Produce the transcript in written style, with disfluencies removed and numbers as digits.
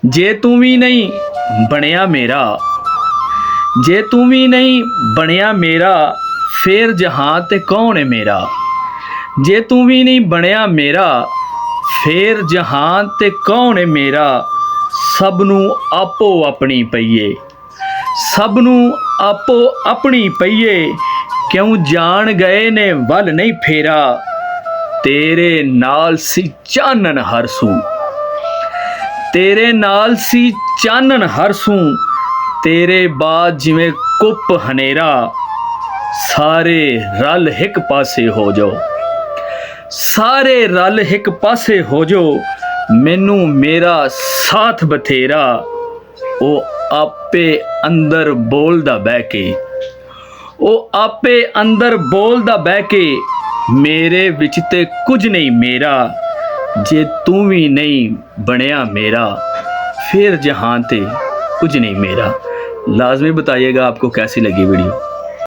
ਜੇ ਤੂੰ ਵੀ ਨਹੀਂ ਬਣਿਆ ਮੇਰਾ, ਜੇ ਤੂੰ ਵੀ ਨਹੀਂ ਬਣਿਆ ਮੇਰਾ, ਫੇਰ ਜਹਾਂ ਤੇ ਕੌਣ ਹੈ ਮੇਰਾ। ਜੇ ਤੂੰ ਵੀ ਨਹੀਂ ਬਣਿਆ ਮੇਰਾ, ਫੇਰ ਜਹਾਂ ਤੇ ਕੌਣ ਹੈ ਮੇਰਾ। ਸਭ ਨੂੰ ਆਪੋ ਆਪਣੀ ਪਈਏ, ਸਭ ਨੂੰ ਆਪੋ ਆਪਣੀ ਪਈਏ, ਕਿਉਂ ਜਾਣ ਗਏ ਨੇ ਵੱਲ ਨਹੀਂ ਫੇਰਾ। ਤੇਰੇ ਨਾਲ ਸੀ ਚਾਨਣ ਹਰਸੂ, ਤੇਰੇ ਨਾਲ ਸੀ ਚਾਨਣ ਹਰਸੂ, ਤੇਰੇ ਬਾਅਦ ਜਿਵੇਂ ਕੁੱਪ ਹਨੇਰਾ। ਸਾਰੇ ਰਲ ਇੱਕ ਪਾਸੇ ਹੋ ਜਾਓ, ਸਾਰੇ ਰਲ ਇੱਕ ਪਾਸੇ ਹੋ ਜਾਓ, ਮੈਨੂੰ ਮੇਰਾ ਸਾਥ ਬਥੇਰਾ। ਉਹ ਆਪੇ ਅੰਦਰ ਬੋਲਦਾ ਬਹਿ ਕੇ, ਉਹ ਆਪੇ ਅੰਦਰ ਬੋਲਦਾ ਬਹਿ ਕੇ, ਮੇਰੇ ਵਿੱਚ ਤੇ ਕੁਝ ਨਹੀਂ ਮੇਰਾ। ਜੇ ਤੂੰ ਵੀ नहीं ਬਣਿਆ मेरा, फिर जहाँ ते कुछ नहीं मेरा। लाजमी बताइएगा आपको कैसी लगी वीडियो।